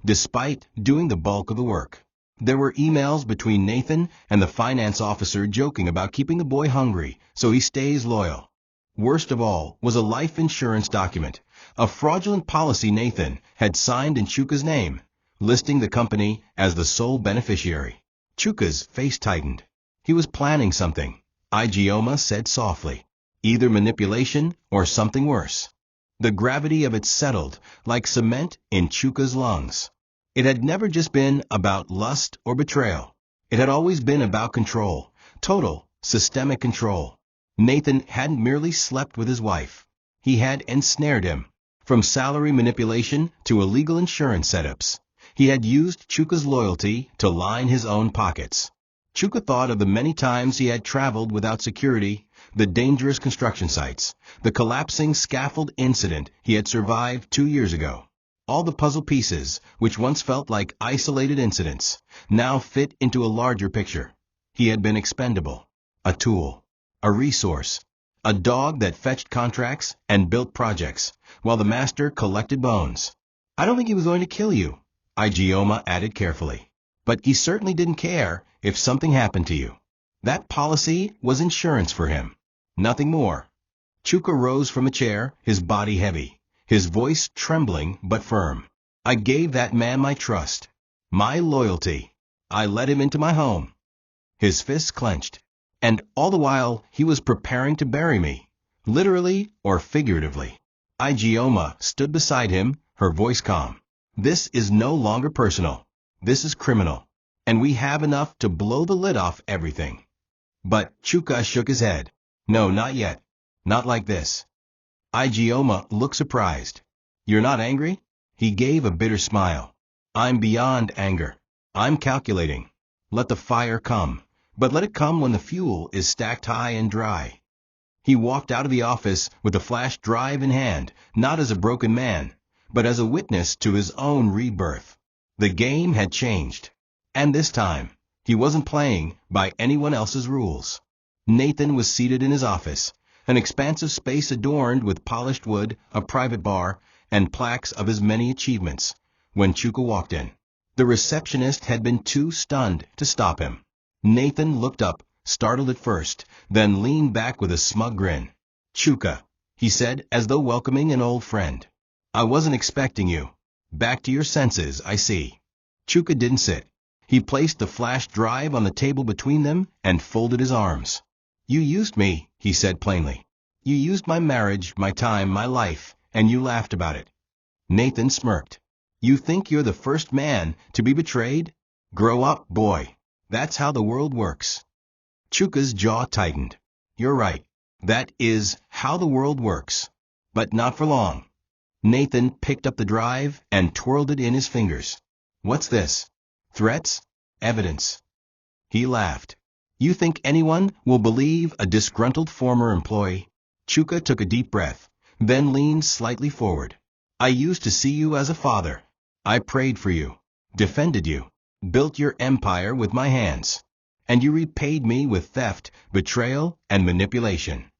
despite doing the bulk of the work. There were emails between Nathan and the finance officer joking about keeping the boy hungry so he stays loyal. Worst of all was a life insurance document, a fraudulent policy Nathan had signed in Chuka's name, listing the company as the sole beneficiary. Chuka's face tightened. He was planning something, Igoma said softly. Either manipulation or something worse. The gravity of it settled like cement in Chuka's lungs. It had never just been about lust or betrayal. It had always been about control, total, systemic control. Nathan hadn't merely slept with his wife. He had ensnared him. From salary manipulation to illegal insurance setups, he had used Chuka's loyalty to line his own pockets. Chuka thought of the many times he had traveled without security, the dangerous construction sites, the collapsing scaffold incident he had survived 2 years ago. All the puzzle pieces, which once felt like isolated incidents, now fit into a larger picture. He had been expendable, a tool, a resource, a dog that fetched contracts and built projects, while the master collected bones. I don't think he was going to kill you, Igoma added carefully. But he certainly didn't care if something happened to you. That policy was insurance for him. Nothing more. Chuka rose from a chair, his body heavy, his voice trembling but firm. I gave that man my trust, my loyalty. I let him into my home. His fists clenched. And all the while he was preparing to bury me, literally or figuratively. Igoma stood beside him, her voice calm. This is no longer personal. This is criminal. And we have enough to blow the lid off everything. But Chuka shook his head. No, not yet. Not like this. Igoma looked surprised. You're not angry? He gave a bitter smile. I'm beyond anger. I'm calculating. Let the fire come, but let it come when the fuel is stacked high and dry. He walked out of the office with the flash drive in hand, not as a broken man, but as a witness to his own rebirth. The game had changed. And this time, he wasn't playing by anyone else's rules. Nathan was seated in his office, an expansive space adorned with polished wood, a private bar, and plaques of his many achievements, when Chuka walked in. The receptionist had been too stunned to stop him. Nathan looked up, startled at first, then leaned back with a smug grin. Chuka, he said, as though welcoming an old friend. I wasn't expecting you. Back to your senses, I see. Chuka didn't sit. He placed the flash drive on the table between them and folded his arms. You used me, he said plainly. You used my marriage, my time, my life, and you laughed about it. Nathan smirked. You think you're the first man to be betrayed? Grow up, boy. That's how the world works. Chuka's jaw tightened. You're right. That is how the world works. But not for long. Nathan picked up the drive and twirled it in his fingers. What's this? Threats? Evidence? He laughed. You think anyone will believe a disgruntled former employee? Chuka took a deep breath, then leaned slightly forward. I used to see you as a father. I prayed for you, defended you, built your empire with my hands. And you repaid me with theft, betrayal, and manipulation.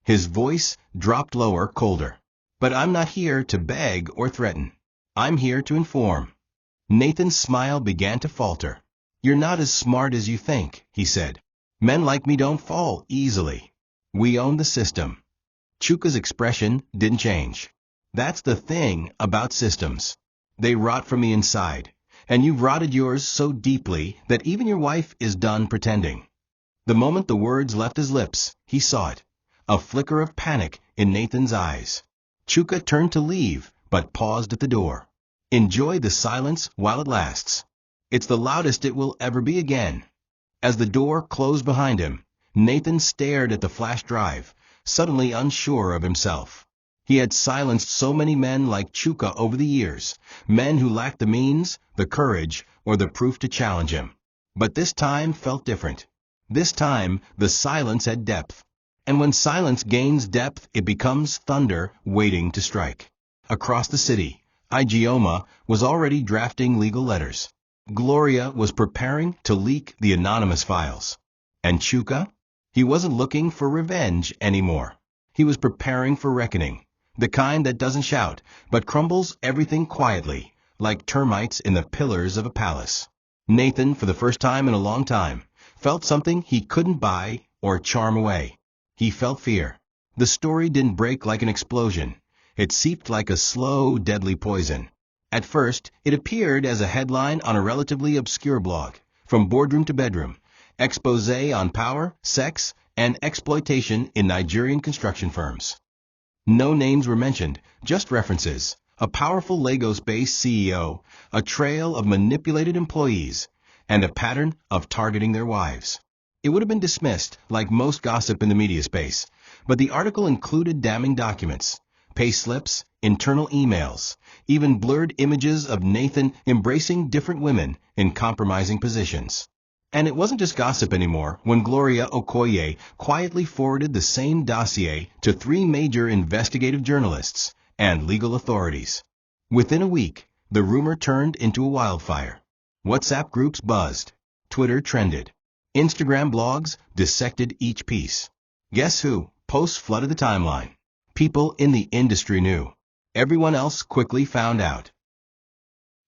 His voice dropped lower, colder. But I'm not here to beg or threaten. I'm here to inform. Nathan's smile began to falter. You're not as smart as you think, he said. Men like me don't fall easily. We own the system. Chuka's expression didn't change. That's the thing about systems. They rot from the inside, and you've rotted yours so deeply that even your wife is done pretending. The moment the words left his lips, he saw it. A flicker of panic in Nathan's eyes. Chuka turned to leave, but paused at the door. Enjoy the silence while it lasts. It's the loudest it will ever be again. As the door closed behind him, Nathan stared at the flash drive, suddenly unsure of himself. He had silenced so many men like Chuka over the years, men who lacked the means, the courage, or the proof to challenge him. But this time felt different. This time, the silence had depth. And when silence gains depth, it becomes thunder waiting to strike. Across the city, Igoma was already drafting legal letters. Gloria was preparing to leak the anonymous files. And Chuka? He wasn't looking for revenge anymore. He was preparing for reckoning. The kind that doesn't shout, but crumbles everything quietly, like termites in the pillars of a palace. Nathan, for the first time in a long time, felt something he couldn't buy or charm away. He felt fear. The story didn't break like an explosion. It seeped like a slow, deadly poison. At first, it appeared as a headline on a relatively obscure blog, From Boardroom to Bedroom, Exposé on Power, Sex, and Exploitation in Nigerian Construction Firms. No names were mentioned, just references. A powerful Lagos-based CEO, a trail of manipulated employees, and a pattern of targeting their wives. It would have been dismissed, like most gossip in the media space, but the article included damning documents, pay slips, internal emails, even blurred images of Nathan embracing different women in compromising positions. And it wasn't just gossip anymore when Gloria Okoye quietly forwarded the same dossier to 3 major investigative journalists and legal authorities. Within a week, the rumor turned into a wildfire. WhatsApp groups buzzed. Twitter trended. Instagram blogs dissected each piece. Guess who? Posts flooded the timeline. People in the industry knew. Everyone else quickly found out.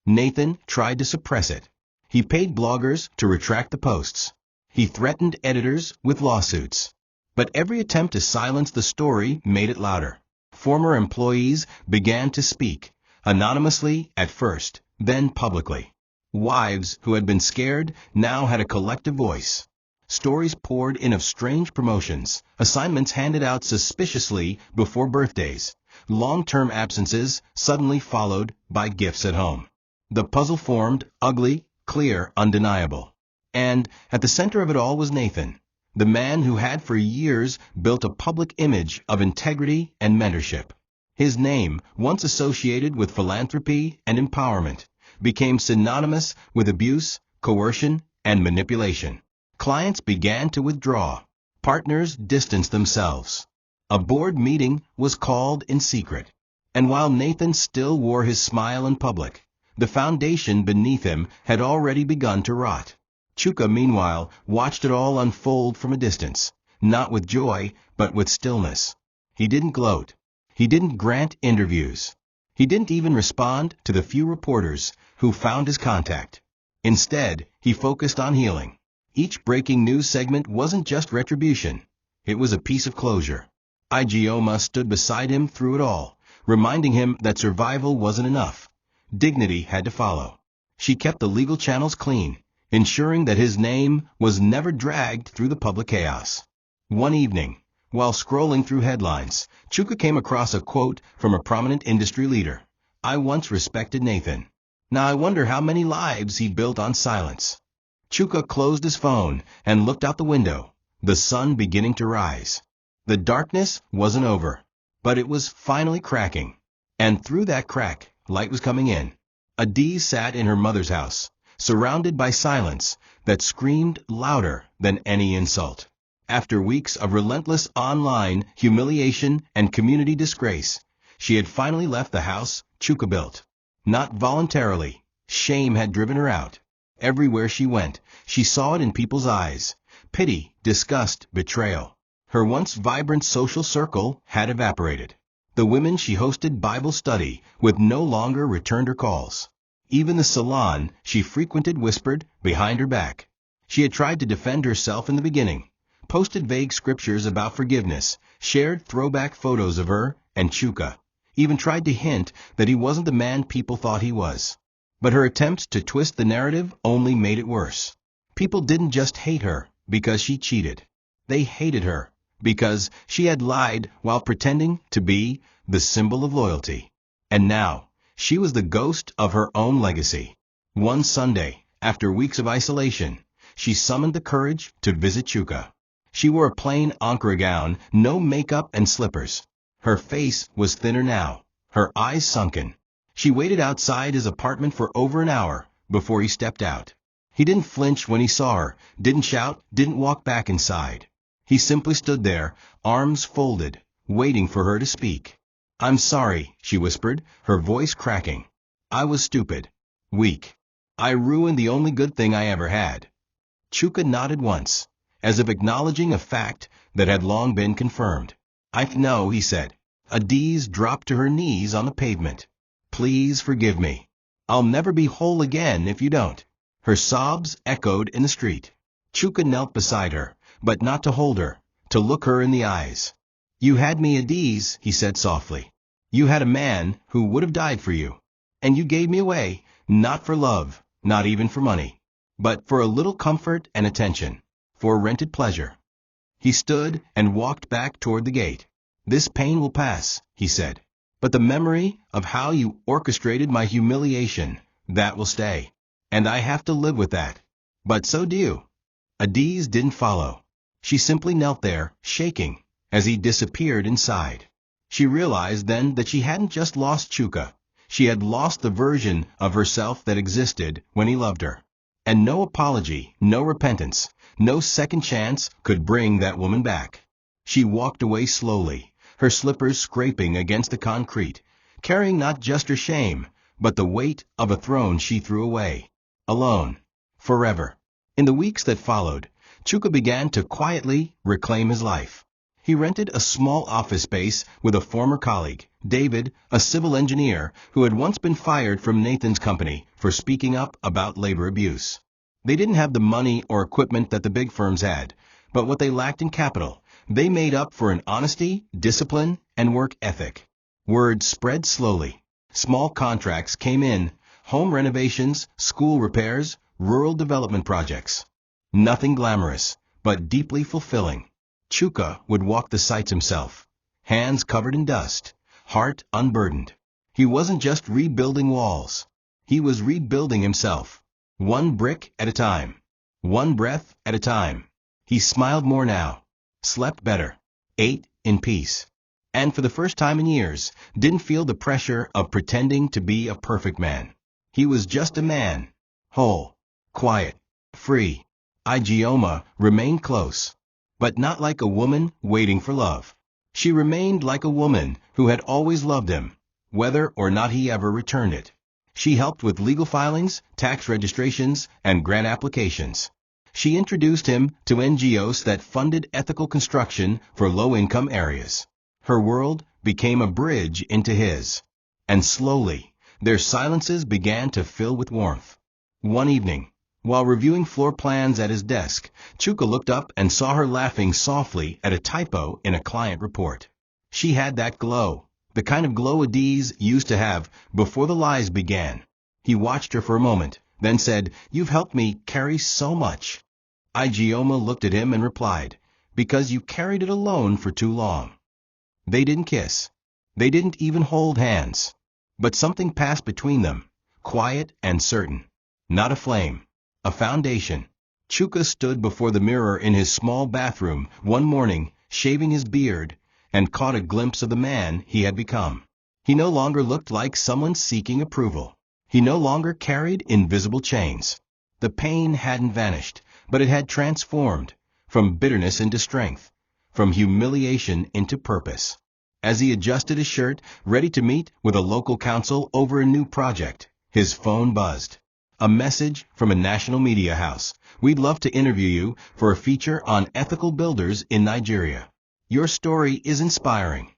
Nathan tried to suppress it. He paid bloggers to retract the posts. He threatened editors with lawsuits. But every attempt to silence the story made it louder. Former employees began to speak, anonymously at first, then publicly. Wives who had been scared now had a collective voice. Stories poured in of strange promotions, assignments handed out suspiciously before birthdays, long-term absences suddenly followed by gifts at home. The puzzle formed, ugly, clear, undeniable. And at the center of it all was Nathan, the man who had for years built a public image of integrity and mentorship. His name, once associated with philanthropy and empowerment, became synonymous with abuse, coercion, and manipulation. Clients began to withdraw. Partners distanced themselves. A board meeting was called in secret. And while Nathan still wore his smile in public, the foundation beneath him had already begun to rot. Chuka, meanwhile, watched it all unfold from a distance, not with joy, but with stillness. He didn't gloat. He didn't grant interviews. He didn't even respond to the few reporters who found his contact. Instead, he focused on healing. Each breaking news segment wasn't just retribution. It was a piece of closure. Igoma stood beside him through it all, reminding him that survival wasn't enough. Dignity had to follow. She kept the legal channels clean, ensuring that his name was never dragged through the public chaos. One evening, while scrolling through headlines, Chuka came across a quote from a prominent industry leader. "I once respected Nathan. Now I wonder how many lives he built on silence." Chuka closed his phone and looked out the window, the sun beginning to rise. The darkness wasn't over, but it was finally cracking. And through that crack, light was coming in. Adee sat in her mother's house, surrounded by silence that screamed louder than any insult. After weeks of relentless online humiliation and community disgrace, she had finally left the house Chuka built. Not voluntarily. Shame had driven her out. Everywhere she went, she saw it in people's eyes. Pity, disgust, betrayal. Her once vibrant social circle had evaporated. The women she hosted Bible study with no longer returned her calls. Even the salon she frequented whispered behind her back. She had tried to defend herself in the beginning, posted vague scriptures about forgiveness, shared throwback photos of her and Chuka, even tried to hint that he wasn't the man people thought he was. But her attempts to twist the narrative only made it worse. People didn't just hate her because she cheated. They hated her because she had lied while pretending to be the symbol of loyalty. And now, she was the ghost of her own legacy. One Sunday, after weeks of isolation, she summoned the courage to visit Chuka. She wore a plain Ankara gown, no makeup and slippers. Her face was thinner now, her eyes sunken. She waited outside his apartment for over an hour before he stepped out. He didn't flinch when he saw her, didn't shout, didn't walk back inside. He simply stood there, arms folded, waiting for her to speak. "I'm sorry," she whispered, her voice cracking. "I was stupid. Weak. I ruined the only good thing I ever had." Chuka nodded once, as if acknowledging a fact that had long been confirmed. "I know," he said. Adee's dropped to her knees on the pavement. "Please forgive me." I'll never be whole again if you don't." Her sobs echoed in the street. Chuka knelt beside her, but not to hold her, to look her in the eyes. "You had me at ease," he said softly. "You had a man who would have died for you. And you gave me away, not for love, not even for money, but for a little comfort and attention, for rented pleasure." He stood and walked back toward the gate. "This pain will pass," he said. "But the memory of how you orchestrated my humiliation, that will stay. And I have to live with that. But so do you." Adiz didn't follow. She simply knelt there, shaking, as he disappeared inside. She realized then that she hadn't just lost Chuka. She had lost the version of herself that existed when he loved her. And no apology, no repentance, no second chance could bring that woman back. She walked away slowly, her slippers scraping against the concrete, carrying not just her shame, but the weight of a throne she threw away. Alone. Forever. In the weeks that followed, Chuka began to quietly reclaim his life. He rented a small office space with a former colleague, David, a civil engineer who had once been fired from Nathan's company for speaking up about labor abuse. They didn't have the money or equipment that the big firms had, but what they lacked in capital, they made up for in honesty, discipline, and work ethic. Word spread slowly. Small contracts came in, home renovations, school repairs, rural development projects. Nothing glamorous, but deeply fulfilling. Chuka would walk the sites himself, hands covered in dust, heart unburdened. He wasn't just rebuilding walls. He was rebuilding himself, one brick at a time, one breath at a time. He smiled more now, slept better, ate in peace, and for the first time in years, didn't feel the pressure of pretending to be a perfect man. He was just a man, whole, quiet, free. Igoma remained close, but not like a woman waiting for love. She remained like a woman who had always loved him, whether or not he ever returned it. She helped with legal filings, tax registrations, and grant applications. She introduced him to NGOs that funded ethical construction for low-income areas. Her world became a bridge into his. And slowly, their silences began to fill with warmth. One evening, while reviewing floor plans at his desk, Chuka looked up and saw her laughing softly at a typo in a client report. She had that glow, the kind of glow Adiz used to have before the lies began. He watched her for a moment, then said, "You've helped me carry so much." Igoma looked at him and replied, "Because you carried it alone for too long." They didn't kiss. They didn't even hold hands. But something passed between them, quiet and certain. Not a flame. A foundation. Chuka stood before the mirror in his small bathroom one morning, shaving his beard, and caught a glimpse of the man he had become. He no longer looked like someone seeking approval. He no longer carried invisible chains. The pain hadn't vanished, but it had transformed, from bitterness into strength, from humiliation into purpose. As he adjusted his shirt, ready to meet with a local council over a new project, his phone buzzed. A message from a national media house. "We'd love to interview you for a feature on ethical builders in Nigeria. Your story is inspiring."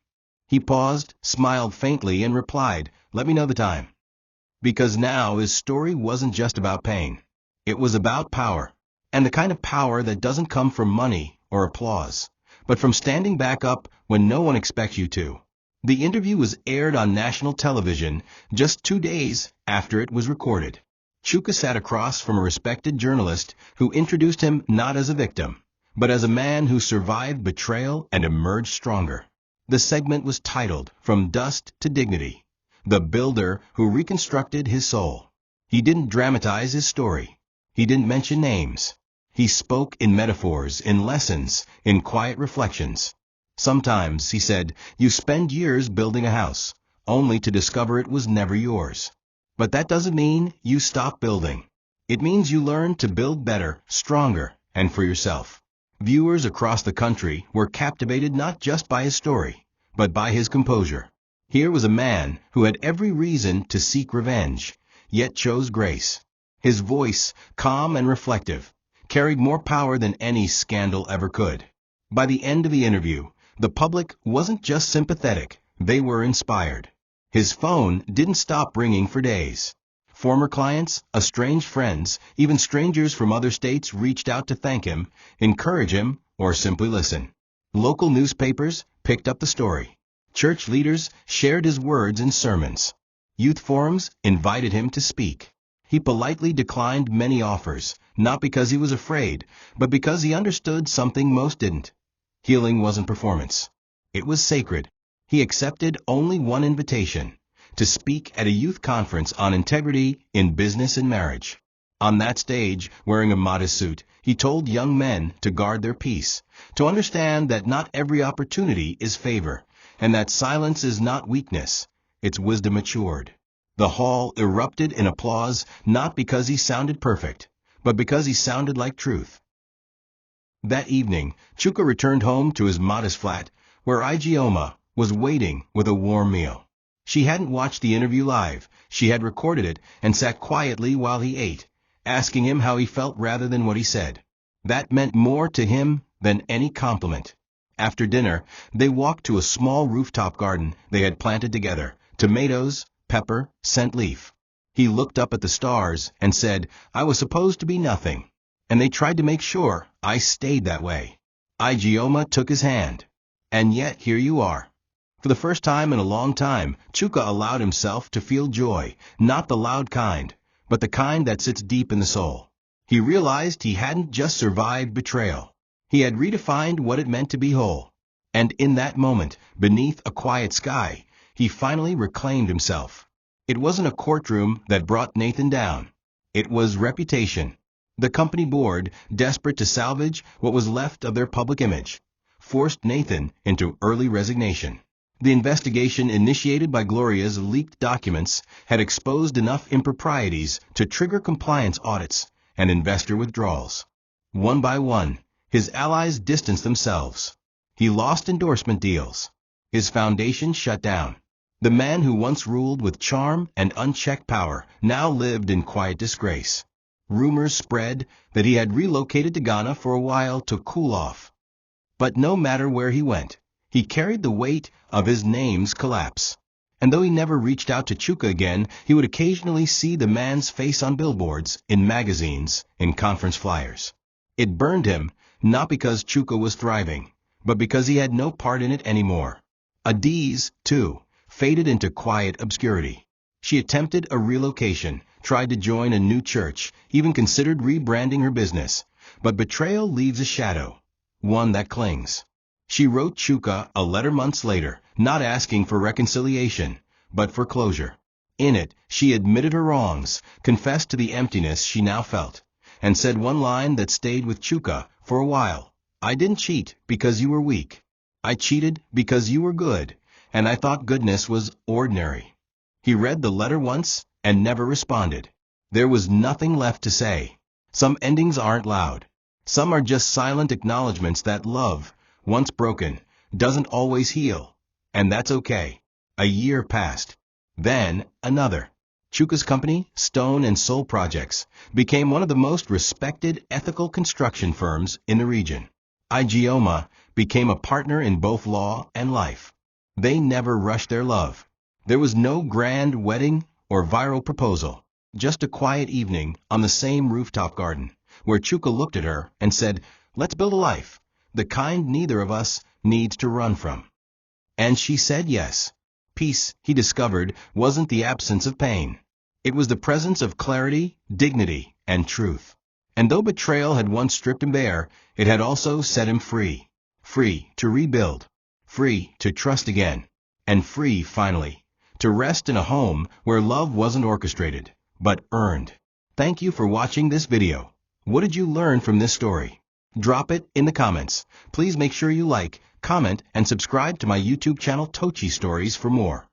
He paused, smiled faintly, and replied, "Let me know the time." Because now his story wasn't just about pain. It was about power, and the kind of power that doesn't come from money or applause, but from standing back up when no one expects you to. The interview was aired on national television just 2 days after it was recorded. Chuka sat across from a respected journalist who introduced him not as a victim, but as a man who survived betrayal and emerged stronger. The segment was titled, "From Dust to Dignity," the builder who reconstructed his soul. He didn't dramatize his story. He didn't mention names. He spoke in metaphors, in lessons, in quiet reflections. Sometimes, he said, you spend years building a house, only to discover it was never yours. But that doesn't mean you stop building. It means you learn to build better, stronger, and for yourself. Viewers across the country were captivated not just by his story, but by his composure. Here was a man who had every reason to seek revenge, yet chose grace. His voice, calm and reflective, carried more power than any scandal ever could. By the end of the interview, the public wasn't just sympathetic, they were inspired. His phone didn't stop ringing for days. Former clients, estranged friends, even strangers from other states reached out to thank him, encourage him, or simply listen. Local newspapers picked up the story. Church leaders shared his words in sermons. Youth forums invited him to speak. He politely declined many offers, not because he was afraid, but because he understood something most didn't. Healing wasn't performance. It was sacred. He accepted only one invitation: to speak at a youth conference on integrity in business and marriage. On that stage, wearing a modest suit, he told young men to guard their peace, to understand that not every opportunity is favor, and that silence is not weakness, it's wisdom matured. The hall erupted in applause, not because he sounded perfect, but because he sounded like truth. That evening, Chuka returned home to his modest flat, where Igoma was waiting with a warm meal. She hadn't watched the interview live. She had recorded it and sat quietly while he ate, asking him how he felt rather than what he said. That meant more to him than any compliment. After dinner, they walked to a small rooftop garden they had planted together: tomatoes, pepper, scent leaf. He looked up at the stars and said, "I was supposed to be nothing, and they tried to make sure I stayed that way." Igoma took his hand. "And yet here you are." For the first time in a long time, Chuka allowed himself to feel joy, not the loud kind, but the kind that sits deep in the soul. He realized he hadn't just survived betrayal. He had redefined what it meant to be whole. And in that moment, beneath a quiet sky, he finally reclaimed himself. It wasn't a courtroom that brought Nathan down. It was reputation. The company board, desperate to salvage what was left of their public image, forced Nathan into early resignation. The investigation initiated by Gloria's leaked documents had exposed enough improprieties to trigger compliance audits and investor withdrawals. One by one, his allies distanced themselves. He lost endorsement deals. His foundation shut down. The man who once ruled with charm and unchecked power now lived in quiet disgrace. Rumors spread that he had relocated to Ghana for a while to cool off. But no matter where he went, he carried the weight of his name's collapse. And though he never reached out to Chuka again, he would occasionally see the man's face on billboards, in magazines, in conference flyers. It burned him, not because Chuka was thriving, but because he had no part in it anymore. Adiz, too, faded into quiet obscurity. She attempted a relocation, tried to join a new church, even considered rebranding her business. But betrayal leaves a shadow, one that clings. She wrote Chuka a letter months later, not asking for reconciliation, but for closure. In it, she admitted her wrongs, confessed to the emptiness she now felt, and said one line that stayed with Chuka for a while: "I didn't cheat because you were weak. I cheated because you were good, and I thought goodness was ordinary." He read the letter once and never responded. There was nothing left to say. Some endings aren't loud. Some are just silent acknowledgments that love, once broken, doesn't always heal. And that's okay. A year passed. Then another. Chuka's company, Stone and Soul Projects, became one of the most respected ethical construction firms in the region. Igoma became a partner in both law and life. They never rushed their love. There was no grand wedding or viral proposal, just a quiet evening on the same rooftop garden, where Chuka looked at her and said, "Let's build a life, the kind neither of us needs to run from." And she said yes. Peace, he discovered, wasn't the absence of pain. It was the presence of clarity, dignity, and truth. And though betrayal had once stripped him bare, it had also set him free. Free to rebuild. Free to trust again. And free, finally, to rest in a home where love wasn't orchestrated, but earned. Thank you for watching this video. What did you learn from this story? Drop it in the comments. Please make sure you like, comment, and subscribe to my YouTube channel TOCHI Stories for more.